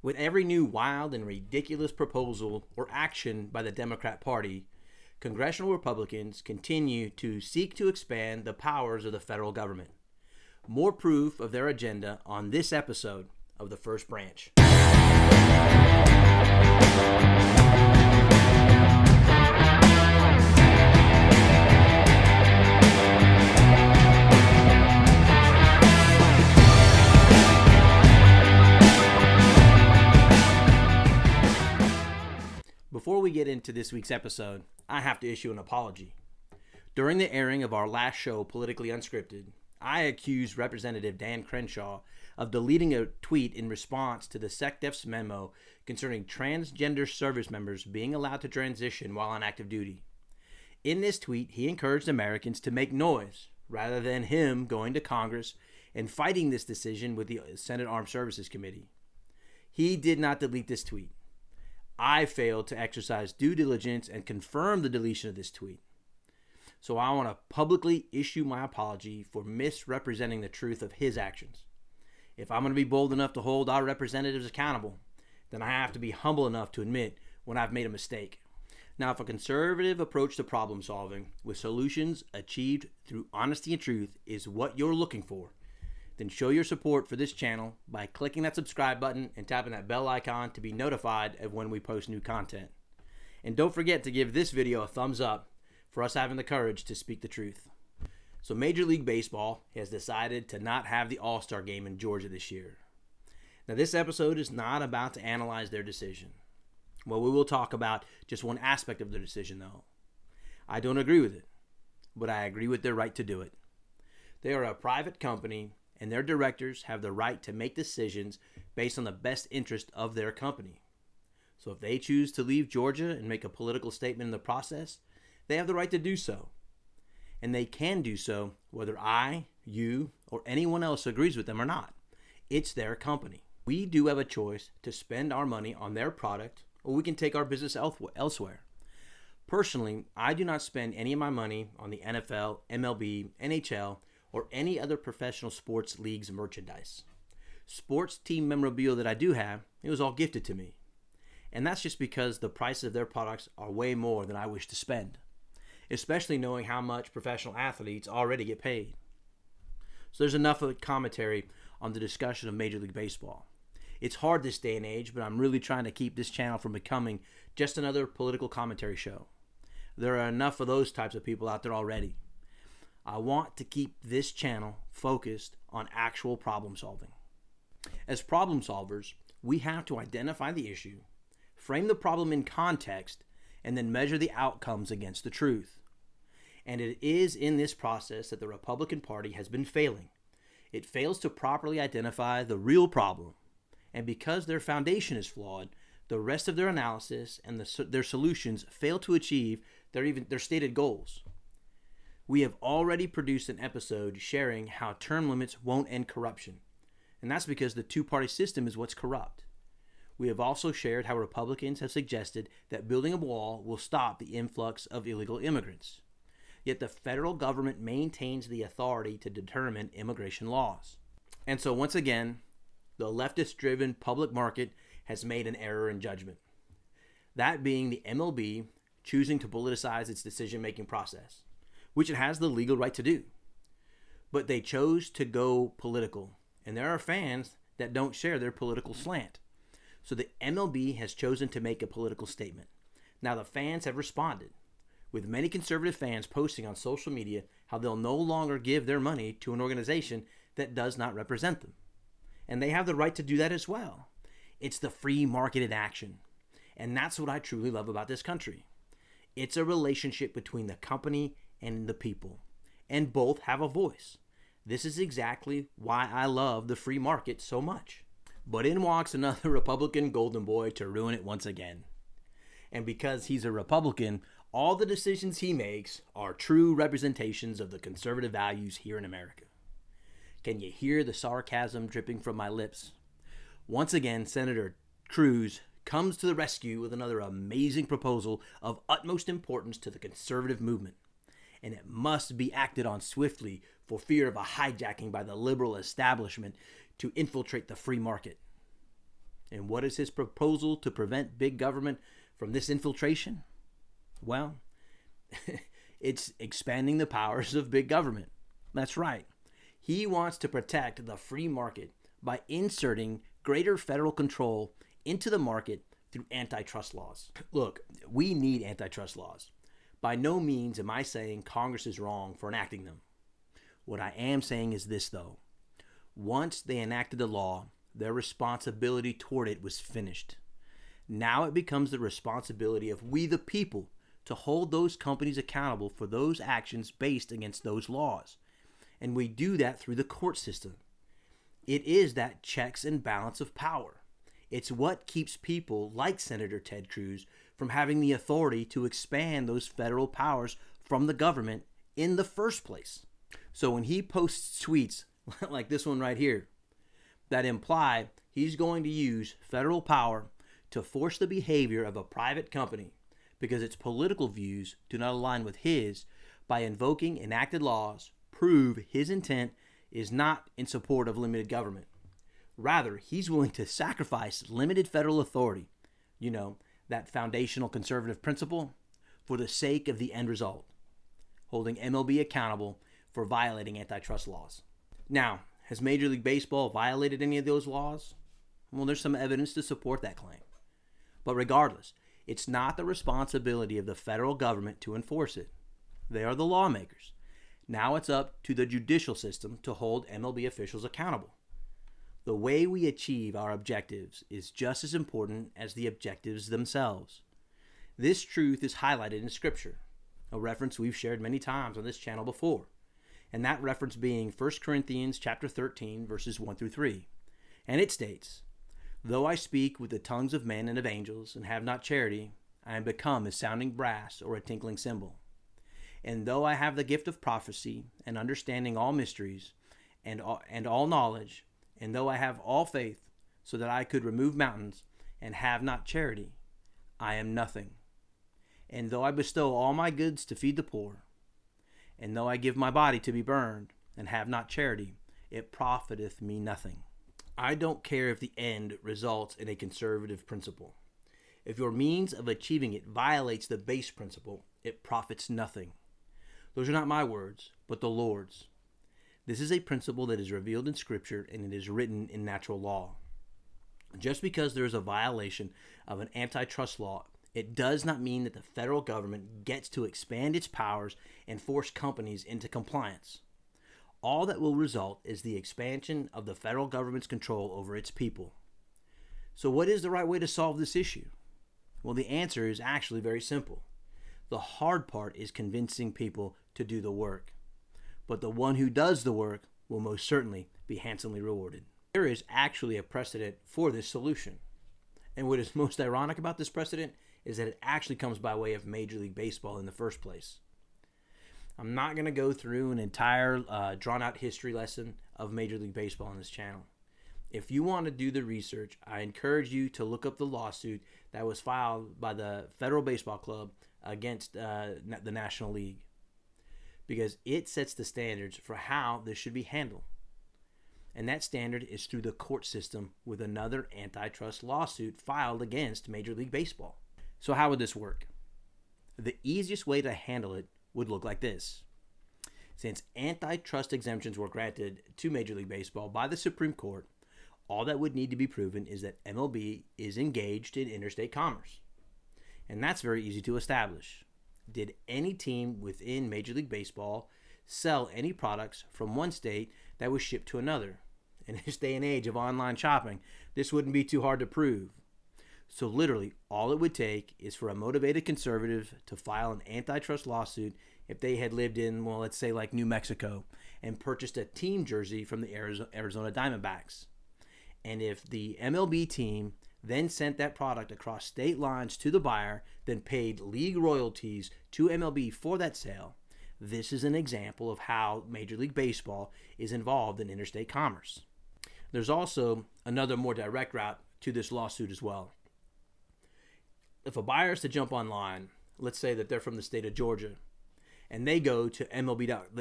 With every new wild and ridiculous proposal or action by the Democrat Party, congressional Republicans continue to seek to expand the powers of the federal government. More proof of their agenda on this episode of The First Branch. Before we get into this week's episode, I have to issue an apology. During the airing of our last show, Politically Unscripted, I accused Representative Dan Crenshaw of deleting a tweet in response to the SecDef's memo concerning transgender service members being allowed to transition while on active duty. In this tweet, he encouraged Americans to make noise rather than him going to Congress and fighting this decision with the Senate Armed Services Committee. He did not delete this tweet. I failed to exercise due diligence and confirm the deletion of this tweet. So I want to publicly issue my apology for misrepresenting the truth of his actions. If I'm going to be bold enough to hold our representatives accountable, then I have to be humble enough to admit when I've made a mistake. Now, if a conservative approach to problem solving with solutions achieved through honesty and truth is what you're looking for, then show your support for this channel by clicking that subscribe button and tapping that bell icon to be notified of when we post new content. And don't forget to give this video a thumbs up for us having the courage to speak the truth. So Major League Baseball has decided to not have the All-Star game in Georgia this year. Now this episode is not about to analyze their decision. Well, we will talk about just one aspect of their decision though. I don't agree with it, but I agree with their right to do it. They are a private company and their directors have the right to make decisions based on the best interest of their company. So if they choose to leave Georgia and make a political statement in the process, they have the right to do so. And they can do so whether I, you, or anyone else agrees with them or not. It's their company. We do have a choice to spend our money on their product, or we can take our business elsewhere. Personally, I do not spend any of my money on the NFL, MLB, NHL, or any other professional sports leagues merchandise. Sports team memorabilia that I do have, it was all gifted to me. And that's just because the prices of their products are way more than I wish to spend, especially knowing how much professional athletes already get paid. So there's enough of commentary on the discussion of Major League Baseball. It's hard this day and age, but I'm really trying to keep this channel from becoming just another political commentary show. There are enough of those types of people out there already. I want to keep this channel focused on actual problem solving. As problem solvers, we have to identify the issue, frame the problem in context, and then measure the outcomes against the truth. And it is in this process that the Republican Party has been failing. It fails to properly identify the real problem. And because their foundation is flawed, the rest of their analysis and their solutions fail to achieve their stated goals. We have already produced an episode sharing how term limits won't end corruption. And that's because the two-party system is what's corrupt. We have also shared how Republicans have suggested that building a wall will stop the influx of illegal immigrants. Yet the federal government maintains the authority to determine immigration laws. And so once again, the leftist-driven public market has made an error in judgment. That being the MLB choosing to politicize its decision-making process, which it has the legal right to do. But they chose to go political, and there are fans that don't share their political slant. So the MLB has chosen to make a political statement. Now the fans have responded, with many conservative fans posting on social media how they'll no longer give their money to an organization that does not represent them. And they have the right to do that as well. It's the free market in action. And that's what I truly love about this country. It's a relationship between the company and the people, and both have a voice. This is exactly why I love the free market so much. But in walks another Republican golden boy to ruin it once again. And because he's a Republican, all the decisions he makes are true representations of the conservative values here in America. Can you hear the sarcasm dripping from my lips? Once again, Senator Cruz comes to the rescue with another amazing proposal of utmost importance to the conservative movement. And it must be acted on swiftly for fear of a hijacking by the liberal establishment to infiltrate the free market. And what is his proposal to prevent big government from this infiltration? Well, it's expanding the powers of big government. That's right. He wants to protect the free market by inserting greater federal control into the market through antitrust laws. Look, we need antitrust laws. By no means am I saying Congress is wrong for enacting them. What I am saying is this, though. Once they enacted the law, their responsibility toward it was finished. Now it becomes the responsibility of we the people to hold those companies accountable for those actions based against those laws. And we do that through the court system. It is that checks and balance of power. It's what keeps people like Senator Ted Cruz from having the authority to expand those federal powers from the government in the first place. So when he posts tweets like this one right here that imply he's going to use federal power to force the behavior of a private company because its political views do not align with his by invoking enacted laws, prove his intent is not in support of limited government. Rather, he's willing to sacrifice limited federal authority, that foundational conservative principle, for the sake of the end result, holding MLB accountable for violating antitrust laws. Now, has Major League Baseball violated any of those laws? Well, there's some evidence to support that claim. But regardless, it's not the responsibility of the federal government to enforce it. They are the lawmakers. Now it's up to the judicial system to hold MLB officials accountable. The way we achieve our objectives is just as important as the objectives themselves. This truth is highlighted in Scripture, a reference we've shared many times on this channel before, and that reference being 1 Corinthians chapter 13, verses 1 through 3. And it states, "Though I speak with the tongues of men and of angels and have not charity, I am become as sounding brass or a tinkling cymbal. And though I have the gift of prophecy and understanding all mysteries and all knowledge, and though I have all faith so that I could remove mountains and have not charity, I am nothing. And though I bestow all my goods to feed the poor, and though I give my body to be burned and have not charity, it profiteth me nothing." I don't care if the end results in a conservative principle. If your means of achieving it violates the base principle, it profits nothing. Those are not my words, but the Lord's. This is a principle that is revealed in Scripture and it is written in natural law. Just because there is a violation of an antitrust law, it does not mean that the federal government gets to expand its powers and force companies into compliance. All that will result is the expansion of the federal government's control over its people. So what is the right way to solve this issue? Well, the answer is actually very simple. The hard part is convincing people to do the work. But the one who does the work will most certainly be handsomely rewarded. There is actually a precedent for this solution. And what is most ironic about this precedent is that it actually comes by way of Major League Baseball in the first place. I'm not going to go through an entire drawn-out history lesson of Major League Baseball on this channel. If you want to do the research, I encourage you to look up the lawsuit that was filed by the Federal Baseball Club against the National League, because it sets the standards for how this should be handled. And that standard is through the court system with another antitrust lawsuit filed against Major League Baseball. So how would this work? The easiest way to handle it would look like this. Since antitrust exemptions were granted to Major League Baseball by the Supreme Court, all that would need to be proven is that MLB is engaged in interstate commerce. And that's very easy to establish. Did any team within Major League Baseball sell any products from one state that was shipped to another? In this day and age of online shopping, this wouldn't be too hard to prove. So literally, all it would take is for a motivated conservative to file an antitrust lawsuit if they had lived in, well, let's say like New Mexico, and purchased a team jersey from the Arizona Diamondbacks. And if the MLB team then sent that product across state lines to the buyer, then paid league royalties to MLB for that sale, this is an example of how Major League Baseball is involved in interstate commerce. There's also another more direct route to this lawsuit as well. If a buyer is to jump online, let's say that they're from the state of Georgia, and they go to the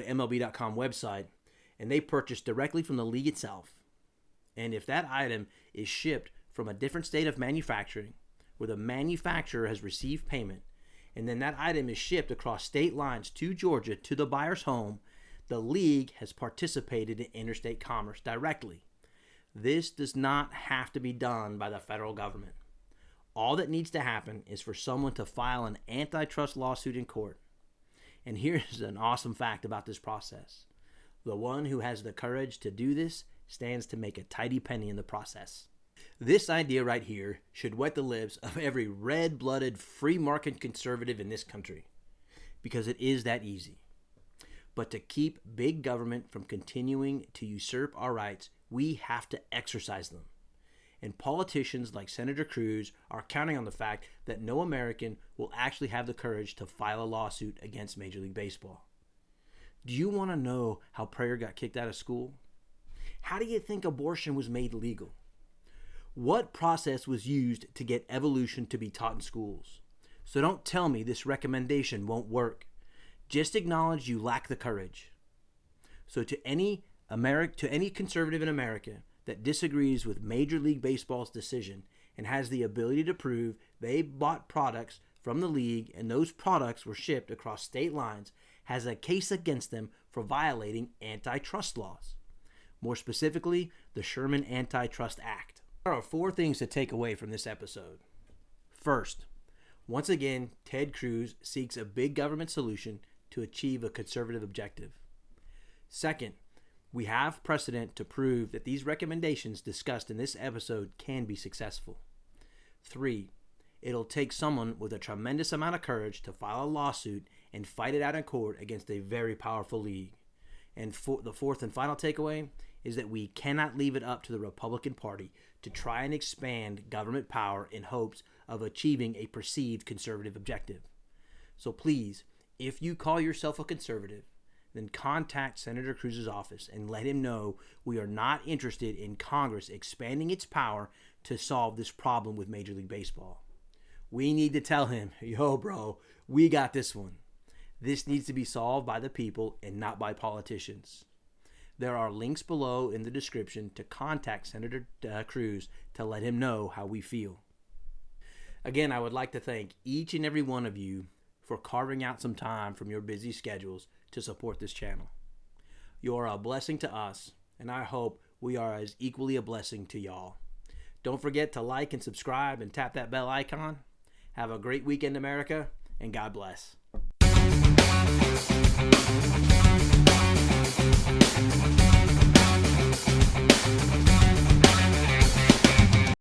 MLB.com website, and they purchase directly from the league itself, and if that item is shipped from a different state of manufacturing, where the manufacturer has received payment, and then that item is shipped across state lines to Georgia to the buyer's home, the league has participated in interstate commerce directly. This does not have to be done by the federal government. All that needs to happen is for someone to file an antitrust lawsuit in court. And here's an awesome fact about this process. The one who has the courage to do this stands to make a tidy penny in the process. This idea right here should wet the lips of every red-blooded, free-market conservative in this country, because it is that easy. But to keep big government from continuing to usurp our rights, we have to exercise them. And politicians like Senator Cruz are counting on the fact that no American will actually have the courage to file a lawsuit against Major League Baseball. Do you want to know how prayer got kicked out of school? How do you think abortion was made legal? What process was used to get evolution to be taught in schools? So don't tell me this recommendation won't work. Just acknowledge you lack the courage. So to any conservative in America that disagrees with Major League Baseball's decision and has the ability to prove they bought products from the league and those products were shipped across state lines, has a case against them for violating antitrust laws. More specifically, the Sherman Antitrust Act. There are 4 things to take away from this episode. First, once again, Ted Cruz seeks a big government solution to achieve a conservative objective. Second, we have precedent to prove that these recommendations discussed in this episode can be successful. 3, it'll take someone with a tremendous amount of courage to file a lawsuit and fight it out in court against a very powerful league. And the fourth and final takeaway is that we cannot leave it up to the Republican Party to try and expand government power in hopes of achieving a perceived conservative objective. So please, if you call yourself a conservative, then contact Senator Cruz's office and let him know we are not interested in Congress expanding its power to solve this problem with Major League Baseball. We need to tell him, yo bro, we got this one. This needs to be solved by the people and not by politicians. There are links below in the description to contact Senator Cruz to let him know how we feel. Again, I would like to thank each and every one of you for carving out some time from your busy schedules to support this channel. You are a blessing to us, and I hope we are as equally a blessing to y'all. Don't forget to like and subscribe and tap that bell icon. Have a great weekend, America, and God bless.